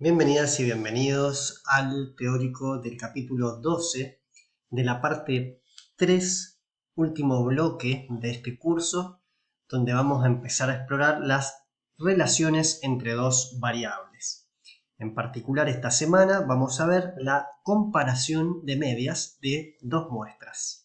Bienvenidas y bienvenidos al teórico del capítulo 12 de la parte 3, último bloque de este curso, donde vamos a empezar a explorar las relaciones entre dos variables. En particular, esta semana vamos a ver la comparación de medias de dos muestras.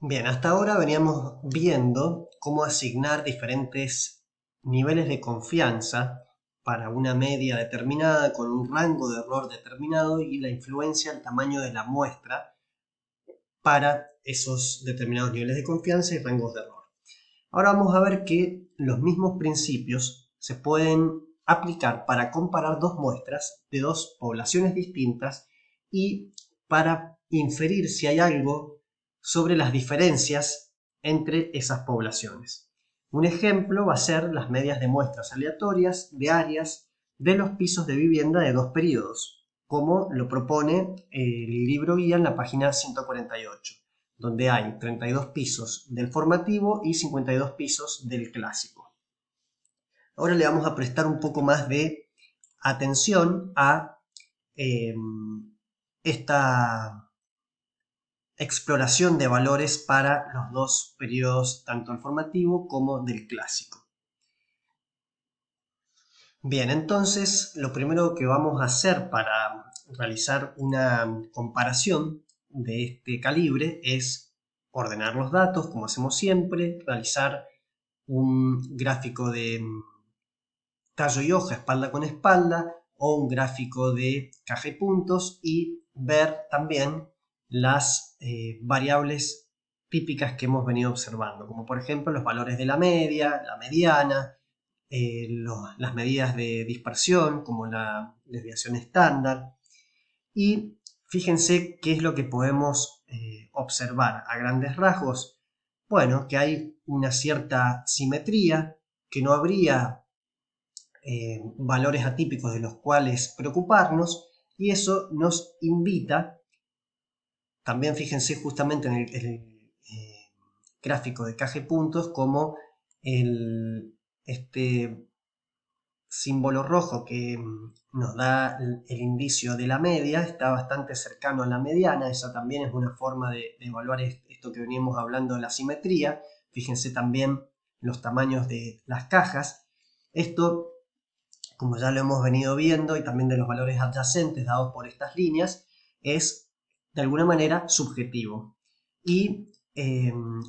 Bien, hasta ahora veníamos viendo cómo asignar diferentes niveles de confianza para una media determinada con un rango de error determinado y la influencia del tamaño de la muestra para esos determinados niveles de confianza y rangos de error. Ahora vamos a ver que los mismos principios se pueden aplicar para comparar dos muestras de dos poblaciones distintas y para inferir si hay algo sobre las diferencias entre esas poblaciones. Un ejemplo va a ser las medias de muestras aleatorias de áreas de los pisos de vivienda de dos periodos, como lo propone el libro guía en la página 148, donde hay 32 pisos del formativo y 52 pisos del clásico. Ahora le vamos a prestar un poco más de atención a esta exploración de valores para los dos periodos, tanto el formativo como del clásico. Bien, entonces lo primero que vamos a hacer para realizar una comparación de este calibre es ordenar los datos, como hacemos siempre, realizar un gráfico de tallo y hoja, espalda con espalda, o un gráfico de caja y puntos, y ver también las variables típicas que hemos venido observando, como por ejemplo los valores de la media, la mediana, las medidas de dispersión, como la desviación estándar. Y fíjense qué es lo que podemos observar a grandes rasgos. Bueno, que hay una cierta simetría, que no habría valores atípicos de los cuales preocuparnos, y eso nos invita, también fíjense justamente en el gráfico de caja y puntos, como este símbolo rojo que nos da el indicio de la media está bastante cercano a la mediana. Esa también es una forma de evaluar esto que veníamos hablando de la simetría. Fíjense también los tamaños de las cajas. Esto, como ya lo hemos venido viendo, y también de los valores adyacentes dados por estas líneas, es de alguna manera subjetivo. Y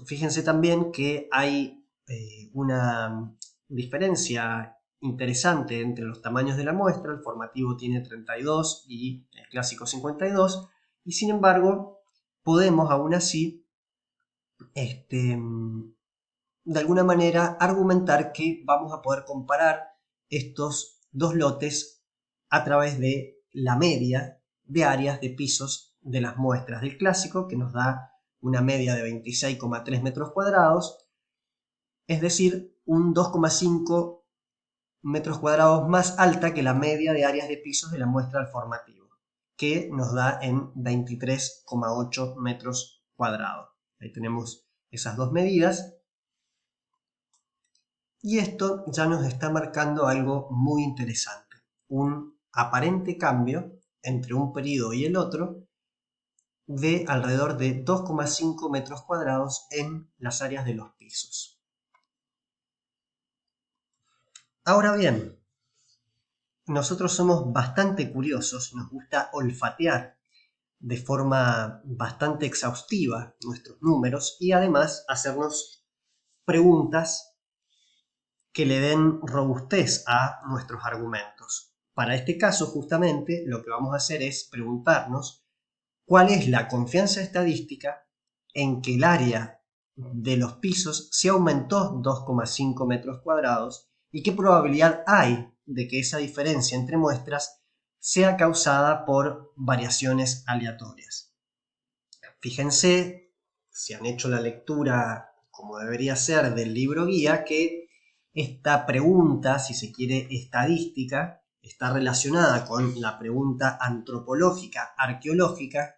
fíjense también que hay una diferencia interesante entre los tamaños de la muestra. El formativo tiene 32 y el clásico 52, y sin embargo podemos aún así de alguna manera argumentar que vamos a poder comparar estos dos lotes a través de la media de áreas de pisos de las muestras del clásico, que nos da una media de 26,3 metros cuadrados, es decir, un 2,5 metros cuadrados más alta que la media de áreas de pisos de la muestra del formativo, que nos da en 23,8 metros cuadrados. Ahí tenemos esas dos medidas. Y esto ya nos está marcando algo muy interesante, un aparente cambio entre un periodo y el otro de alrededor de 2,5 metros cuadrados en las áreas de los pisos. Ahora bien, nosotros somos bastante curiosos, nos gusta olfatear de forma bastante exhaustiva nuestros números y además hacernos preguntas que le den robustez a nuestros argumentos. Para este caso, justamente, lo que vamos a hacer es preguntarnos cuál es la confianza estadística en que el área de los pisos se aumentó 2,5 metros cuadrados y qué probabilidad hay de que esa diferencia entre muestras sea causada por variaciones aleatorias. Fíjense, si han hecho la lectura como debería ser del libro guía, que esta pregunta, si se quiere, estadística, está relacionada con la pregunta antropológica, arqueológica,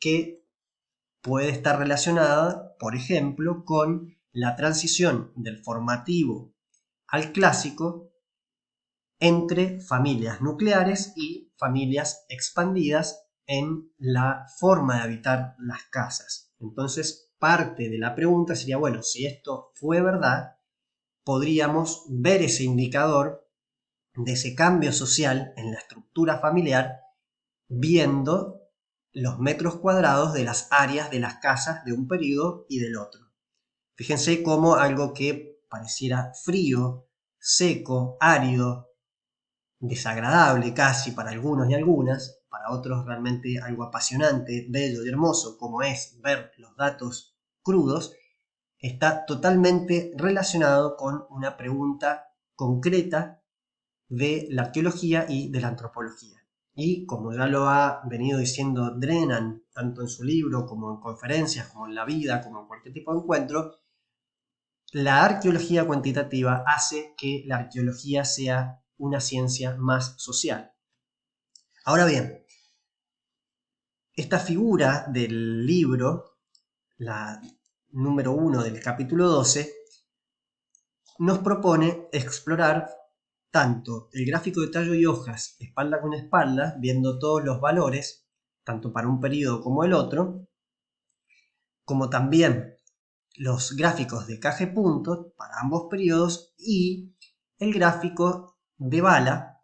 que puede estar relacionada, por ejemplo, con la transición del formativo al clásico entre familias nucleares y familias expandidas en la forma de habitar las casas. Entonces, parte de la pregunta sería, bueno, si esto fue verdad, podríamos ver ese indicador de ese cambio social en la estructura familiar viendo los metros cuadrados de las áreas de las casas de un periodo y del otro. Fíjense cómo algo que pareciera frío, seco, árido, desagradable casi para algunos y algunas, para otros realmente algo apasionante, bello y hermoso, como es ver los datos crudos, está totalmente relacionado con una pregunta concreta de la arqueología y de la antropología. Y como ya lo ha venido diciendo Drennan, tanto en su libro como en conferencias, como en la vida, como en cualquier tipo de encuentro, la arqueología cuantitativa hace que la arqueología sea una ciencia más social. Ahora bien, esta figura del libro, la número 1 del capítulo 12, nos propone explorar tanto el gráfico de tallo y hojas espalda con espalda, viendo todos los valores, tanto para un periodo como el otro, como también los gráficos de caje puntos para ambos periodos y el gráfico de bala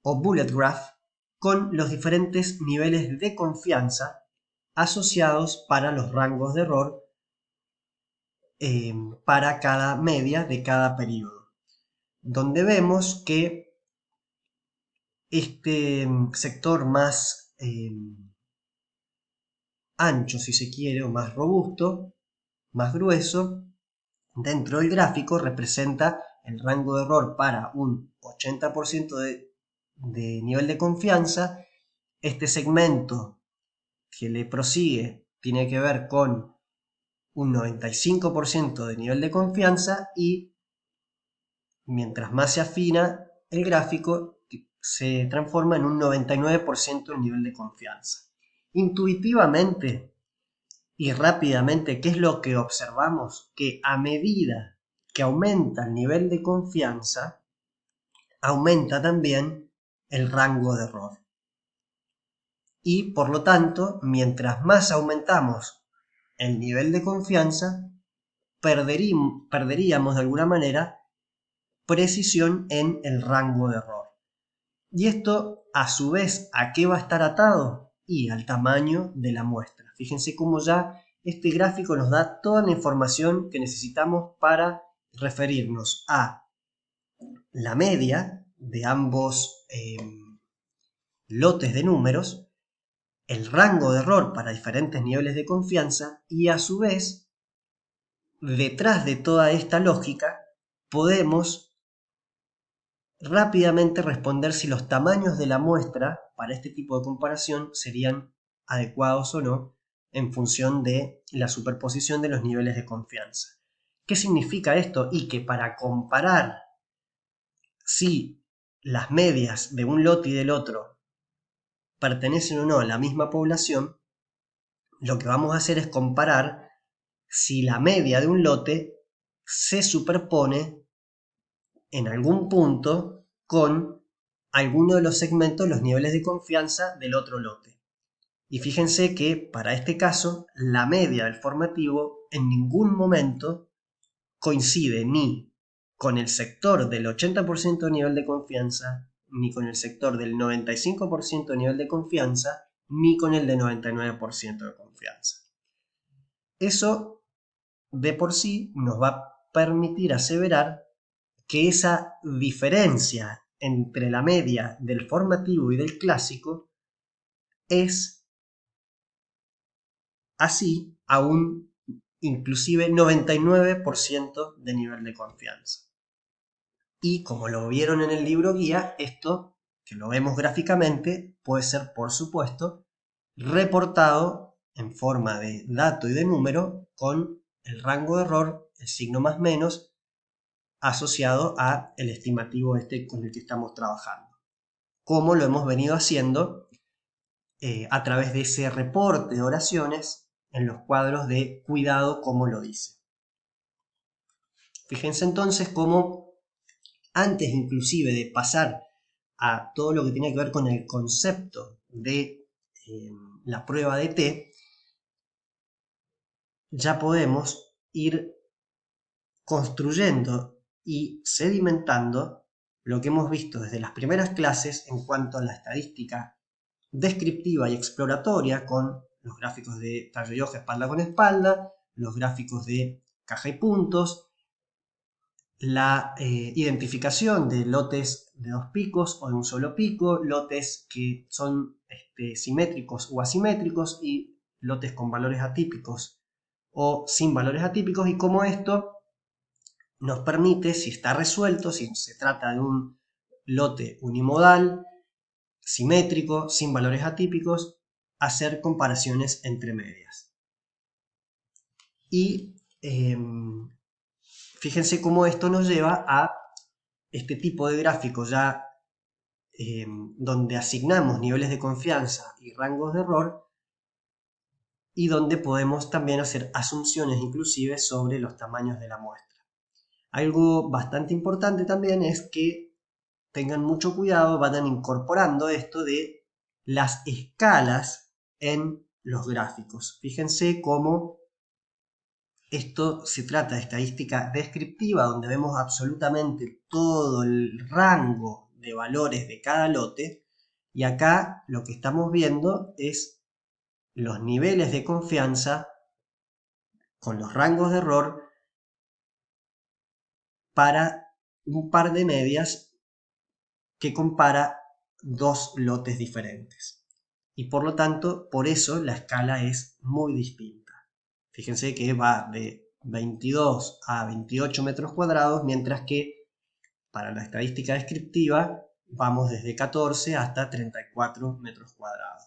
o bullet graph con los diferentes niveles de confianza asociados para los rangos de error para cada media de cada periodo, donde vemos que este sector más ancho, si se quiere, o más robusto, más grueso, dentro del gráfico representa el rango de error para un 80% de nivel de confianza. Este segmento que le prosigue tiene que ver con un 95% de nivel de confianza y mientras más se afina el gráfico se transforma en un 99% el nivel de confianza. Intuitivamente y rápidamente, ¿qué es lo que observamos? Que a medida que aumenta el nivel de confianza, aumenta también el rango de error. Y por lo tanto, mientras más aumentamos el nivel de confianza, perderíamos de alguna manera precisión en el rango de error. Y esto, a su vez, ¿a qué va a estar atado? Y al tamaño de la muestra. Fíjense cómo ya este gráfico nos da toda la información que necesitamos para referirnos a la media de ambos lotes de números, el rango de error para diferentes niveles de confianza y a su vez, detrás de toda esta lógica, podemos rápidamente responder si los tamaños de la muestra para este tipo de comparación serían adecuados o no en función de la superposición de los niveles de confianza. ¿Qué significa esto? Y que para comparar si las medias de un lote y del otro pertenecen o no a la misma población, lo que vamos a hacer es comparar si la media de un lote se superpone en algún punto con alguno de los segmentos, los niveles de confianza del otro lote. Y fíjense que para este caso, la media del formativo en ningún momento coincide ni con el sector del 80% de nivel de confianza, ni con el sector del 95% de nivel de confianza, ni con el de 99% de confianza. Eso de por sí nos va a permitir aseverar que esa diferencia entre la media del formativo y del clásico es así a un inclusive 99% de nivel de confianza. Y como lo vieron en el libro guía, esto, que lo vemos gráficamente, puede ser, por supuesto, reportado en forma de dato y de número con el rango de error, el signo más menos, asociado a el estimativo este con el que estamos trabajando, como lo hemos venido haciendo a través de ese reporte de oraciones en los cuadros de cuidado como lo dice. Fíjense entonces cómo antes inclusive de pasar a todo lo que tiene que ver con el concepto de la prueba de T, ya podemos ir construyendo y sedimentando lo que hemos visto desde las primeras clases en cuanto a la estadística descriptiva y exploratoria con los gráficos de tallo y hoja espalda con espalda, los gráficos de caja y puntos, la identificación de lotes de dos picos o de un solo pico, lotes que son simétricos o asimétricos y lotes con valores atípicos o sin valores atípicos, y cómo esto nos permite, si está resuelto, si se trata de un lote unimodal, simétrico, sin valores atípicos, hacer comparaciones entre medias. Y fíjense cómo esto nos lleva a este tipo de gráficos ya donde asignamos niveles de confianza y rangos de error, y donde podemos también hacer asunciones inclusive sobre los tamaños de la muestra. Algo bastante importante también es que tengan mucho cuidado, vayan incorporando esto de las escalas en los gráficos. Fíjense cómo esto se trata de estadística descriptiva, donde vemos absolutamente todo el rango de valores de cada lote, y acá lo que estamos viendo es los niveles de confianza con los rangos de error para un par de medias que compara dos lotes diferentes. Y por lo tanto, por eso la escala es muy distinta. Fíjense que va de 22 a 28 metros cuadrados, mientras que para la estadística descriptiva vamos desde 14 hasta 34 metros cuadrados.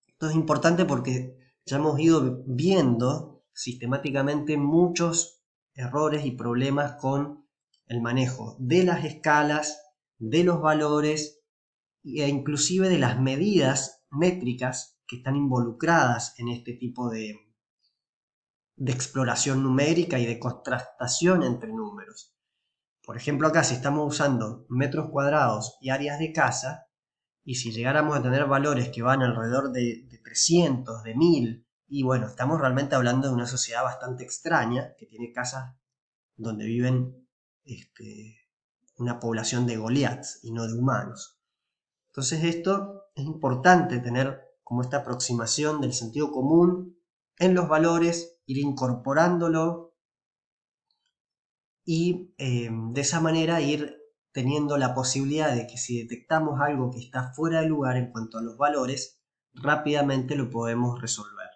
Esto es importante porque ya hemos ido viendo sistemáticamente muchos errores y problemas con el manejo de las escalas, de los valores e inclusive de las medidas métricas que están involucradas en este tipo de exploración numérica y de contrastación entre números. Por ejemplo, acá si estamos usando metros cuadrados y áreas de casa, y si llegáramos a tener valores que van alrededor de 300, de 1000, y bueno, estamos realmente hablando de una sociedad bastante extraña, que tiene casas donde viven una población de Goliaths y no de humanos. Entonces esto es importante tener como esta aproximación del sentido común en los valores, ir incorporándolo y de esa manera ir teniendo la posibilidad de que si detectamos algo que está fuera de lugar en cuanto a los valores, rápidamente lo podemos resolver.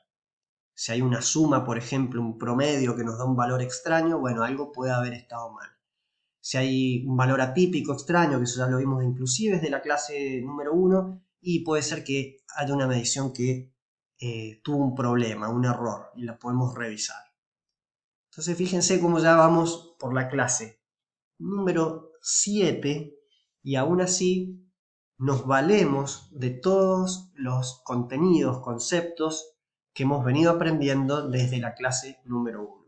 Si hay una suma, por ejemplo, un promedio que nos da un valor extraño, bueno, algo puede haber estado mal. Si hay un valor atípico extraño, que eso ya lo vimos inclusive desde la clase número 1, y puede ser que haya una medición que tuvo un problema, un error, y la podemos revisar. Entonces fíjense cómo ya vamos por la clase número 7 y aún así nos valemos de todos los contenidos, conceptos que hemos venido aprendiendo desde la clase número 1.